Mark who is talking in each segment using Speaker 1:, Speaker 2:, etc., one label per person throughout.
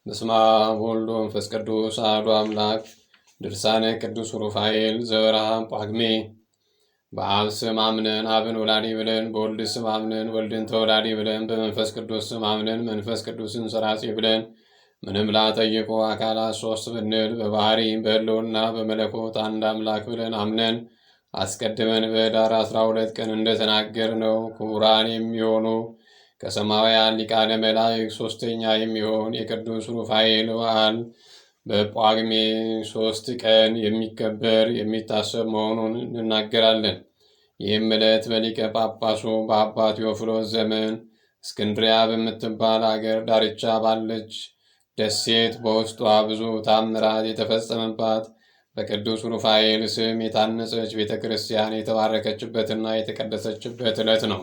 Speaker 1: በስመ አብ ወወልድ ወመንፈስ ቅዱስ አሐዱ አምላክ። ድርሳነ ቅዱስ ሩፋኤል ዘወርኃ ጳጉሜ። በአብ ስም አምነን አብን ወላዲ ብለን፣ በወልድ ስም አምነን ወልድን ተወላዲ ብለን፣ በመንፈስ ቅዱስ ስም አምነን መንፈስ ቅዱስን ሠራጺ ብለን ምንም ላጠይቁ አካላት ሦስት ብንል በባህሪ በሕልውና በመለኮት አንድ አምላክ ብለን አምነን አስቀድመን በኅዳር 12 ቀን እንደተናገርነው ክቡራን የሚሆኑ ከሰማያውያን ሊቃነ መላእክት ሦስተኛ የሚሆን የቅዱስ ሩፋኤል በዓል በጳጉሜ 3 ቀን የሚከበር የሚታሰብ መሆኑን እንናገራለን። ይህም ዕለት በሊቀ ጳጳሱ በአባ ቴዎፍሎስ ዘመን እስክንድሪያ በምትባል አገር ዳርቻ ባለች ደሴት በውስጧ ብዙ ታምራት የተፈጸመባት በቅዱስ ሩፋኤል ስም የታነጸች ቤተ ክርስቲያን የተባረከችበትና የተቀደሰችበት ዕለት ነው።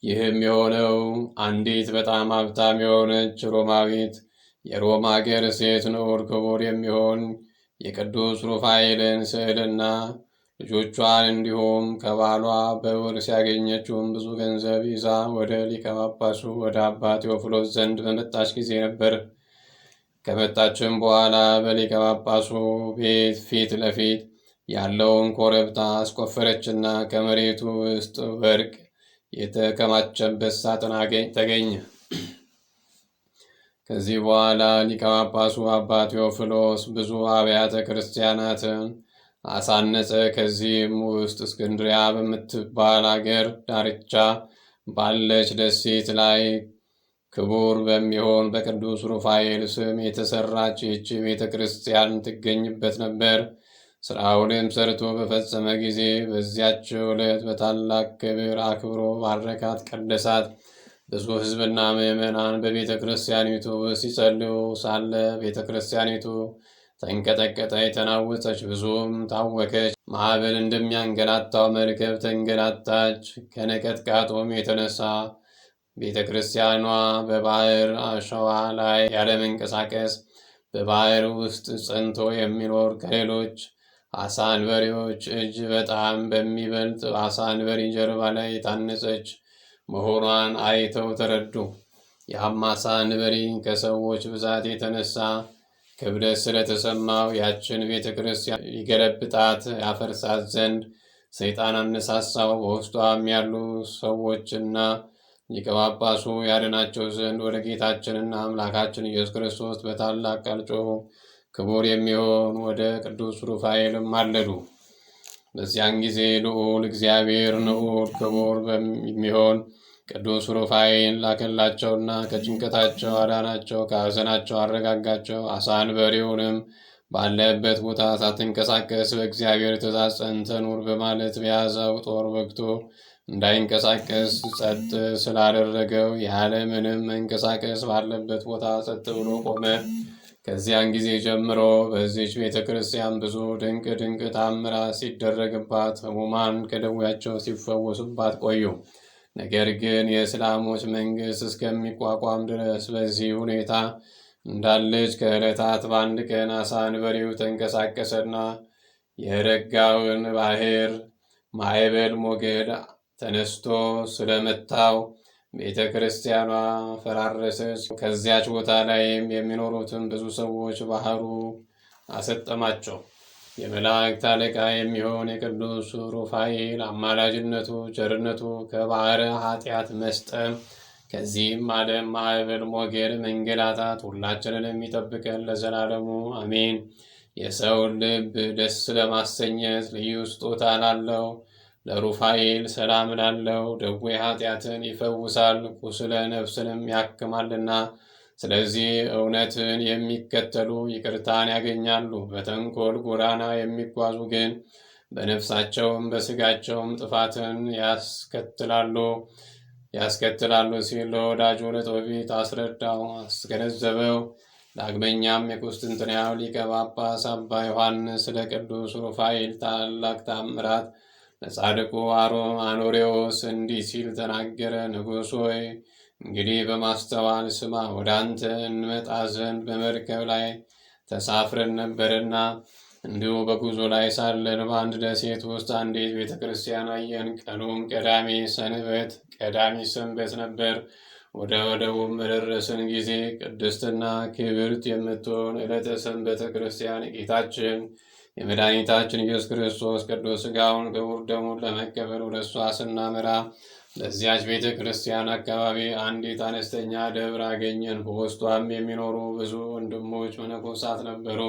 Speaker 1: ይህም የሆነው አንዲት በጣም ሀብታም የሆነች ሮማዊት የሮም አገር ሴት ንዑድ ክቡር የሚሆን የቅዱስ ሩፋኤልን ስዕልና ልጆቿን እንዲሁም ከባሏ በውርስ ያገኘችውን ብዙ ገንዘብ ይዛ ወደ ሊቀ ጳጳሱ ወደ አባ ቴዎፍሎስ ዘንድ በመጣች ጊዜ ነበር። ከመጣችም በኋላ በሊቀ ጳጳሱ ቤት ፊት ለፊት ያለውን ኮረብታ አስቆፈረችና ከመሬቱ ውስጥ ወርቅ የተከማቸበት ሳጥን ተገኘ። ከዚህ በኋላ ሊቀ ጳጳሱ አባ ቴዎፍሎስ ብዙ አብያተ ክርስቲያናትን አሳነጸ። ከዚህም ውስጥ እስክንድሪያ በምትባል አገር ዳርቻ ባለች ደሴት ላይ ክቡር በሚሆን በቅዱስ ሩፋኤል ስም የተሰራች ይህች ቤተ ክርስቲያን ትገኝበት ነበር። ሥራውንም ሰርቶ በፈጸመ ጊዜ በዚያች ዕለት በታላቅ ክብር አክብሮ ባረካት፣ ቀደሳት። ብዙ ሕዝብና ምዕመናን በቤተ ክርስቲያኒቱ ውስጥ ሲጸልዩ ሳለ ቤተ ክርስቲያኒቱ ተንቀጠቀጠ፣ የተናወጸች፣ ብዙም ታወከች። ማዕበል እንደሚያንገላታው መርከብ ተንገላታች። ከነቀጥቃጦም የተነሳ ቤተ ክርስቲያኗ በባህር አሸዋ ላይ ያለመንቀሳቀስ በባህር ውስጥ ጸንቶ የሚኖር ከሌሎች አሳ አንበሪዎች እጅ በጣም በሚበልጥ አሳ አንበሪ ጀርባ ላይ የታነጸች መሆኗን አይተው ተረዱ። ያም አሳ አንበሪ ከሰዎች ብዛት የተነሳ ክብደት ስለተሰማው ያችን ቤተ ክርስቲያን ሊገለብጣት ያፈርሳት ዘንድ ሰይጣን አነሳሳው። በውስጧም ያሉ ሰዎችና ሊቀ ጳጳሱ ያድናቸው ዘንድ ወደ ጌታችንና አምላካችን ኢየሱስ ክርስቶስ በታላቅ ቃል ጮኹ። ክቡር የሚሆን ወደ ቅዱስ ሩፋኤልም ማለዱ። በዚያን ጊዜ ልዑል እግዚአብሔር ንዑድ ክቡር የሚሆን ቅዱስ ሩፋኤል ላከላቸውና ከጭንቀታቸው አዳናቸው፣ ከሐዘናቸው አረጋጋቸው። አሳ አንበሪውንም ባለበት ቦታ ሳትንቀሳቀስ በእግዚአብሔር ትእዛዝ ጸንተህ ኑር በማለት በያዘው ጦር ወግቶ እንዳይንቀሳቀስ ጸጥ ስላደረገው ያለ ምንም መንቀሳቀስ ባለበት ቦታ ጸጥ ብሎ ቆመ። ከዚያን ጊዜ ጀምሮ በዚች ቤተ ክርስቲያን ብዙ ድንቅ ድንቅ ታምራት ሲደረግባት፣ ሕሙማን ከደዌያቸው ሲፈወሱባት ቆዩ። ነገር ግን የእስላሞች መንግሥት እስከሚቋቋም ድረስ በዚህ ሁኔታ እንዳለች ከዕለታት በአንድ ቀን አሳ አንበሪው ተንቀሳቀሰና የረጋውን ባህር ማዕበል ሞገድ ተነስቶ ስለመታው ቤተ ክርስቲያኗ ፈራረሰች። ከዚያች ቦታ ላይም የሚኖሩትን ብዙ ሰዎች ባህሩ አሰጠማቸው። የመላእክት አለቃ የሚሆን የቅዱስ ሩፋኤል አማላጅነቱ፣ ቸርነቱ ከባሕረ ኃጢአት መስጠም ከዚህም ዓለም ማዕበል ሞገድ መንገላታት ሁላችንን የሚጠብቀን ለዘላለሙ አሜን። የሰውን ልብ ደስ ለማሰኘት ልዩ ስጦታ ላለው ለሩፋኤል ሰላም ላለው ደዌ ኃጢአትን ይፈውሳል፣ ቁስለ ነፍስንም ያክማልና። ስለዚህ እውነትን የሚከተሉ ይቅርታን ያገኛሉ። በተንኮል ጎዳና የሚጓዙ ግን በነፍሳቸውም በሥጋቸውም ጥፋትን ያስከትላሉ ሲል ለወዳጁ ለጦቢት አስረዳው፣ አስገነዘበው። ዳግመኛም የቁስጥንጥንያው ሊቀ ጳጳስ አባ ዮሐንስ ስለ ቅዱስ ሩፋኤል ታላቅ ታምራት ለጻድቁ አኖሬዎስ እንዲህ ሲል ተናገረ። ንጉሥ ሆይ እንግዲህ በማስተዋል ስማ። ወደ አንተ እንመጣ ዘንድ በመርከብ ላይ ተሳፍረን ነበርና እንዲሁ በጉዞ ላይ ሳለን በአንድ ደሴት ውስጥ አንዲት ቤተ ክርስቲያን አየን። ቀኑም ቀዳሚ ሰንበት ነበር። ወደ ወደቡም በደረስን ጊዜ ቅድስትና ክብርት የምትሆን ዕለተ ሰንበተ ክርስቲያን ጌታችን የመድኃኒታችን ኢየሱስ ክርስቶስ ቅዱስ ሥጋውን ክቡር ደሙን ለመቀበል ወደ እሷ ስናመራ በዚያች ቤተ ክርስቲያን አካባቢ አንዲት አነስተኛ ደብር አገኘን። በውስጧም የሚኖሩ ብዙ ወንድሞች መነኮሳት ነበሩ።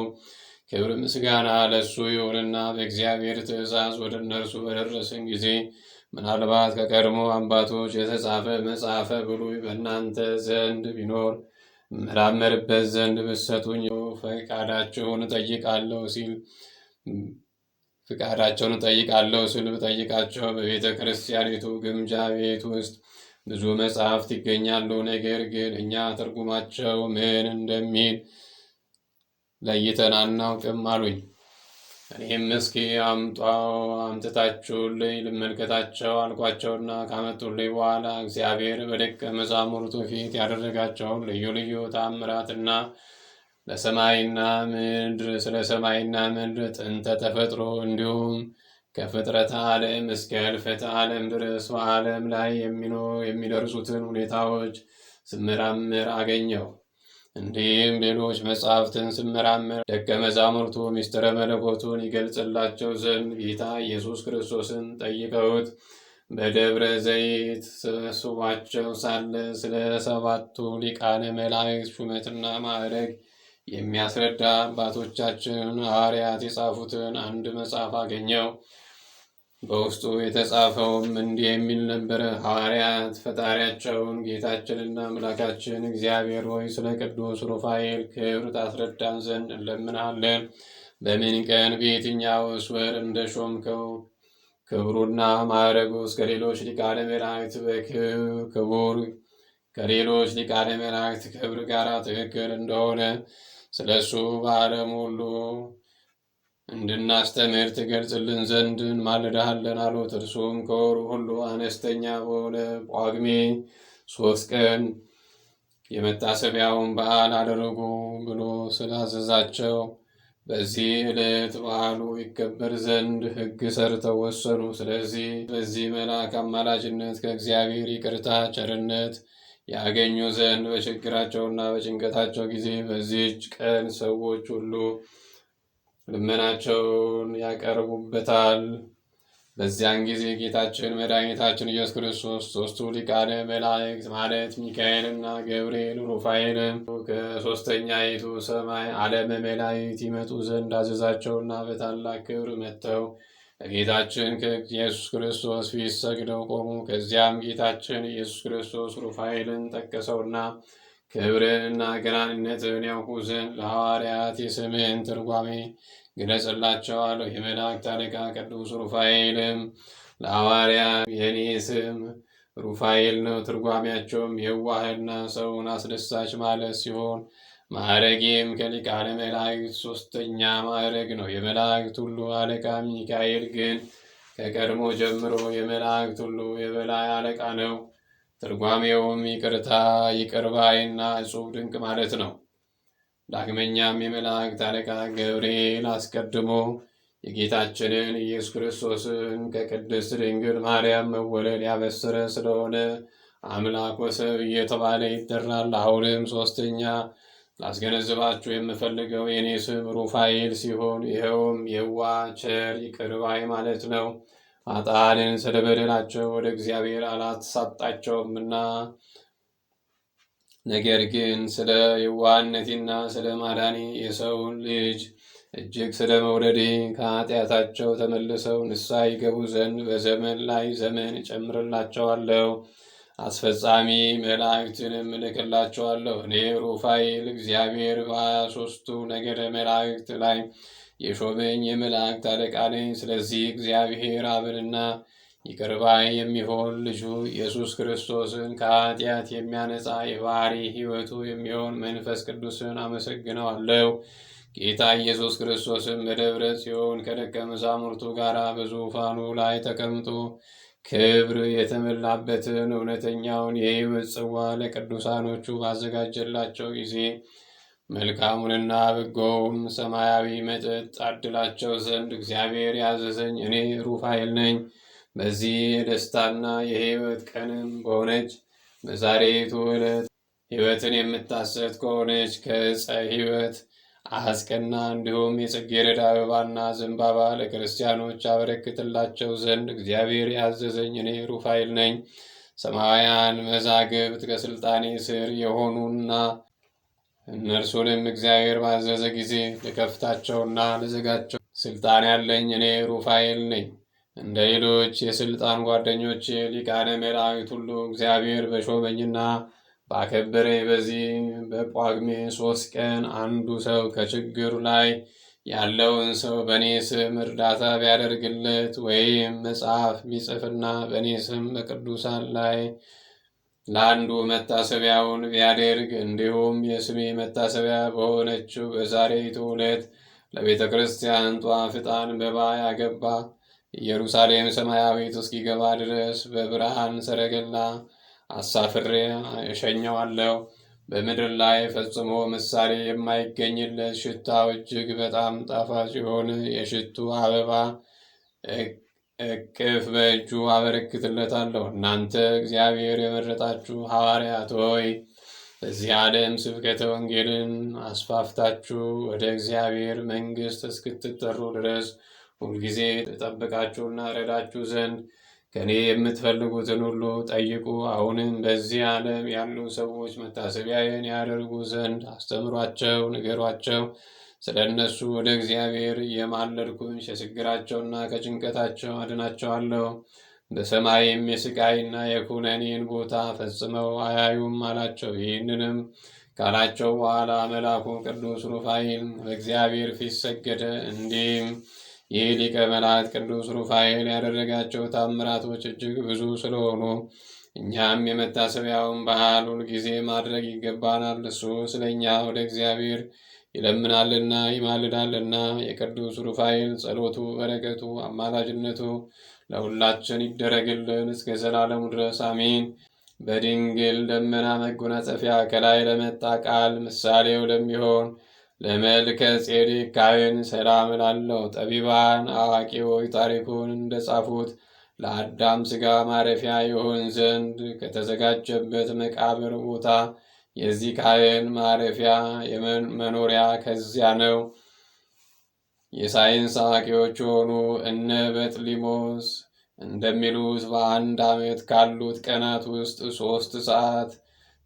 Speaker 1: ክብር ምስጋና ለእሱ ይሁንና በእግዚአብሔር ትእዛዝ ወደ እነርሱ በደረስን ጊዜ ምናልባት ከቀድሞ አባቶች የተጻፈ መጽሐፈ ብሉይ በእናንተ ዘንድ ቢኖር እመራመርበት ዘንድ ብትሰጡኝ ፈቃዳቸውን እጠይቃለሁ ስል ብጠይቃቸው በቤተ ክርስቲያኒቱ ግምጃ ቤት ውስጥ ብዙ መጻሕፍት ይገኛሉ። ነገር ግን እኛ ትርጉማቸው ምን እንደሚል ለይተን አናውቅም አሉኝ። እኔም እስኪ አምጥታችሁልኝ ልመልከታቸው አልኳቸውና ካመጡልኝ በኋላ እግዚአብሔር በደቀ መዛሙርቱ ፊት ያደረጋቸውን ልዩ ልዩ ተአምራትና ስለ ሰማይና ምድር ጥንተ ተፈጥሮ እንዲሁም ከፍጥረተ ዓለም እስከ ሕልፈተ ዓለም ድረስ በዓለም ላይ የሚደርሱትን ሁኔታዎች ስመራምር አገኘው። እንዲህም ሌሎች መጻሕፍትን ስመራምር ደቀ መዛሙርቱ ምስጢረ መለኮቱን ይገልጽላቸው ዘንድ ጌታ ኢየሱስ ክርስቶስን ጠይቀውት በደብረ ዘይት ሰብስቧቸው ሳለ ስለ 7ቱ ሊቃነ መላእክት ሹመትና ማዕረግ የሚያስረዳ አባቶቻችን ሐዋርያት የጻፉትን አንድ መጽሐፍ አገኘው። በውስጡ የተጻፈውም እንዲህ የሚል ነበረ። ሐዋርያት ፈጣሪያቸውን ጌታችንና አምላካችን እግዚአብሔር ሆይ ስለ ቅዱስ ሩፋኤል ክብር ታስረዳን ዘንድ እንለምናለን። በምን ቀን በየትኛውስ ወር እንደሾምከው ክብሩና ማዕረጉ ከሌሎች ሊቃነ መላእክት ክብር ጋር ትክክል እንደሆነ ስለ እሱ በዓለም ሁሉ እንድናስተምር ትገልጽልን ዘንድ እንማልድሃለን አሉት። እርሱም ከወሩ ሁሉ አነስተኛ በሆነ ጳጉሜ 3 ቀን የመታሰቢያውን በዓል አደረጉ ብሎ ስላዘዛቸው በዚህ ዕለት በዓሉ ይከበር ዘንድ ሕግ ሰርተው ወሰኑ። ስለዚህ በዚህ መልአክ አማላጅነት ከእግዚአብሔር ይቅርታ ቸርነት ያገኙ ዘንድ በችግራቸውና በጭንቀታቸው ጊዜ በዚህች ቀን ሰዎች ሁሉ ልመናቸውን ያቀርቡበታል። በዚያን ጊዜ ጌታችን መድኃኒታችን ኢየሱስ ክርስቶስ 3ቱ ሊቃነ መላእክት ማለት ሚካኤልና ገብርኤል ሩፋኤልም ከሦስተኛይቱ ሰማይ ዓለመ መላእክት ይመጡ ዘንድ አዘዛቸውና በታላቅ ክብር መጥተው ከጌታችን ከኢየሱስ ክርስቶስ ፊት ሰግደው ቆሙ። ከዚያም ጌታችን ኢየሱስ ክርስቶስ ሩፋኤልን ጠቀሰውና ክብርንና ገናንነትን ያውቁ ዘንድ ለሐዋርያት የስምህን ትርጓሜ ግለጽላቸው አለው። የመላእክት አለቃ ቅዱስ ሩፋኤልም ለሐዋርያት የኔ ስም ሩፋኤል ነው፣ ትርጓሜያቸውም የዋህና ሰውን አስደሳች ማለት ሲሆን ማዕረጌም ከሊቃነ መላእክት 3ኛ ማዕረግ ነው። የመላእክት ሁሉ አለቃ ሚካኤል ግን ከቀድሞ ጀምሮ የመላእክት ሁሉ የበላይ አለቃ ነው። ትርጓሜውም ይቅርታ፣ ይቅር ባይና እጹብ ድንቅ ማለት ነው። ዳግመኛም የመላእክት አለቃ ገብርኤል አስቀድሞ የጌታችንን ኢየሱስ ክርስቶስን ከቅድስት ድንግል ማርያም መወለድ ያበሰረ ስለሆነ አምላክ ወሰብ እየተባለ ይጠራል። አሁንም 3ኛ ላስገነዝባችሁ የምፈልገው የኔ ስም ሩፋኤል ሲሆን ይኸውም የዋህ ቸር ይቅር ባይ ማለት ነው። ኃጥአንን ስለ በደላቸው ወደ እግዚአብሔር አላሳጣቸውምና፣ ነገር ግን ስለ የዋህነቴና ስለ ማዳኔ የሰውን ልጅ እጅግ ስለ መውደዴ ከኃጢአታቸው ተመልሰው ንስሐ ይገቡ ዘንድ በዘመን ላይ ዘመን እጨምርላቸዋለሁ። አስፈጻሚ መላእክትንም እልክላቸዋለሁ። እኔ ሩፋኤል እግዚአብሔር በ23ቱ ነገደ መላእክት ላይ የሾመኝ የመላእክት አለቃ ነኝ። ስለዚህ እግዚአብሔር አብንና ይቅር ባይ የሚሆን ልጁ ኢየሱስ ክርስቶስን ከኃጢአት የሚያነጻ የባሕሪ ሕይወቱ የሚሆን መንፈስ ቅዱስን አመሰግነዋለሁ። ጌታ ኢየሱስ ክርስቶስን በደብረ ጽዮን ከደቀ መዛሙርቱ ጋር በዙፋኑ ላይ ተቀምጦ ክብር የተመላበትን እውነተኛውን የሕይወት ጽዋ ለቅዱሳኖቹ ባዘጋጀላቸው ጊዜ መልካሙንና በጎውን ሰማያዊ መጠጥ አድላቸው ዘንድ እግዚአብሔር ያዘዘኝ እኔ ሩፋኤል ነኝ። በዚህ የደስታና የሕይወት ቀንም በሆነች በዛሬቱ ዕለት ሕይወትን የምታሰጥ ከሆነች ከዕፀ ሕይወት አስቀና እንዲሁም የጽጌረዳ አበባና ዘንባባ ለክርስቲያኖች አበረክትላቸው ዘንድ እግዚአብሔር ያዘዘኝ እኔ ሩፋኤል ነኝ። ሰማያውያን መዛግብት ከስልጣኔ ስር የሆኑና እነርሱንም እግዚአብሔር ባዘዘ ጊዜ ልከፍታቸውና ልዘጋቸው ስልጣን ያለኝ እኔ ሩፋኤል ነኝ። እንደ ሌሎች የስልጣን ጓደኞች ሊቃነ መላእክት ሁሉ እግዚአብሔር በሾመኝና ባከበረኝ በዚህ በጳጉሜ 3 ቀን አንዱ ሰው ከችግሩ ላይ ያለውን ሰው በእኔ ስም እርዳታ ቢያደርግለት ወይም መጽሐፍ ቢጽፍና በእኔ ስም በቅዱሳን ላይ ለአንዱ መታሰቢያውን ቢያደርግ እንዲሁም የስሜ መታሰቢያ በሆነችው በዛሬቱ ዕለት ለቤተ ክርስቲያን ጧፍ ዕጣን መባ ያገባ ኢየሩሳሌም ሰማያዊት እስኪገባ ድረስ በብርሃን ሰረገላ አሳፍሬ እሸኘዋለሁ። በምድር ላይ ፈጽሞ ምሳሌ የማይገኝለት ሽታው እጅግ በጣም ጣፋጭ የሆነ የሽቱ አበባ እቅፍ በእጁ አበረክትለታለሁ። እናንተ እግዚአብሔር የመረጣችሁ ሐዋርያት ሆይ በዚህ ዓለም ስብከተ ወንጌልን አስፋፍታችሁ ወደ እግዚአብሔር መንግሥት እስክትጠሩ ድረስ ሁልጊዜ ተጠብቃችሁና ረዳችሁ ዘንድ ከእኔ የምትፈልጉትን ሁሉ ጠይቁ። አሁንም በዚህ ዓለም ያሉ ሰዎች መታሰቢያዬን ያደርጉ ዘንድ አስተምሯቸው፣ ንገሯቸው። ስለ እነሱ ወደ እግዚአብሔር የማለድኩኝ ከችግራቸውና ከጭንቀታቸው አድናቸዋለሁ። በሰማይም የስቃይና የኩነኔን ቦታ ፈጽመው አያዩም አላቸው። ይህንንም ካላቸው በኋላ መልአኩ ቅዱስ ሩፋኤል በእግዚአብሔር ፊት ሰገደ። እንዲህም ይህ ሊቀ መላእክት ቅዱስ ሩፋኤል ያደረጋቸው ታምራቶች እጅግ ብዙ ስለሆኑ እኛም የመታሰቢያውን በዓል ሁልጊዜ ማድረግ ይገባናል። እሱ ስለ እኛ ወደ እግዚአብሔር ይለምናልና ይማልዳልና። የቅዱስ ሩፋኤል ጸሎቱ፣ በረከቱ፣ አማላጅነቱ ለሁላችን ይደረግልን እስከ ዘላለሙ ድረስ አሜን። በድንግል ደመና መጎናጸፊያ ከላይ ለመጣ ቃል ምሳሌው ለሚሆን ለመልከ ጼዴቅ ካህን ሰላም እላለሁ። ጠቢባን አዋቂዎች ታሪኩን እንደጻፉት ለአዳም ሥጋ ማረፊያ ይሆን ዘንድ ከተዘጋጀበት መቃብር ቦታ የዚህ ካህን ማረፊያ መኖሪያ ከዚያ ነው። የሳይንስ አዋቂዎች የሆኑ እነ በጥሊሞስ እንደሚሉት በአንድ ዓመት ካሉት ቀናት ውስጥ 3 ሰዓት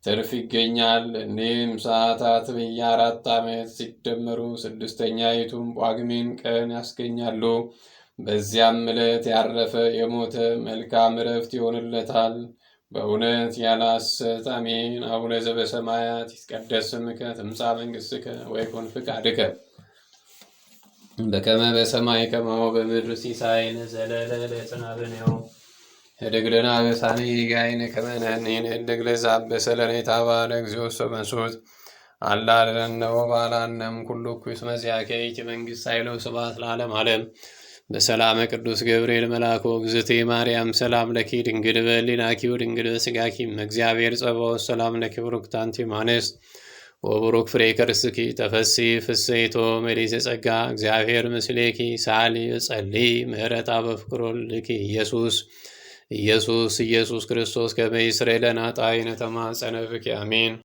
Speaker 1: ትርፍ ይገኛል። እኒህም ሰዓታት በየ4 ዓመት ሲደመሩ 6ኛይቱን ጳጉሜን ቀን ያስገኛሉ። በዚያም ዕለት ያረፈ የሞተ መልካም ዕረፍት ይሆንለታል። በእውነት ያለ ሐሰት አሜን። አቡነ ዘበሰማያት ይትቀደስ ስምከ ትምጻእ መንግሥትከ ወይኩን ፈቃድከ በከመ በሰማይ ከማሁ በምድር ሲሳየነ ዘለለዕለትነ ሀበነ ህድግልና በሳኔ ጋይነ ከመነኔን ህድግ ለዛበሰለኔ ታባለ እግዚኦ ሰመሱት አላለነው ባላነም ኩሉ ኩስ መዚያከይት መንግሥት ኃይለው ስብሐት ለዓለም ዓለም። በሰላመ ቅዱስ ገብርኤል መልአኮ እግዝእቴ ማርያም ሰላም ለኪ ድንግል በሕሊናኪ ወድንግል በሥጋኪ እግዚአብሔር ጸባኦት ሰላም ለኪ ቡርክት አንቲ እምአንስት ወቡሩክ ፍሬ ከርስኪ ተፈሥሒ ፍሥሕቶ ምልዕተ ጸጋ እግዚአብሔር ምስሌኪ ሳሊ ጸልዪ ምህረታ በፍቅር ወልድኪ ኢየሱስ ክርስቶስ ከመ ይስረይ ለነ ኃጣውኢነ ተማጸነ ብኪ አሜን።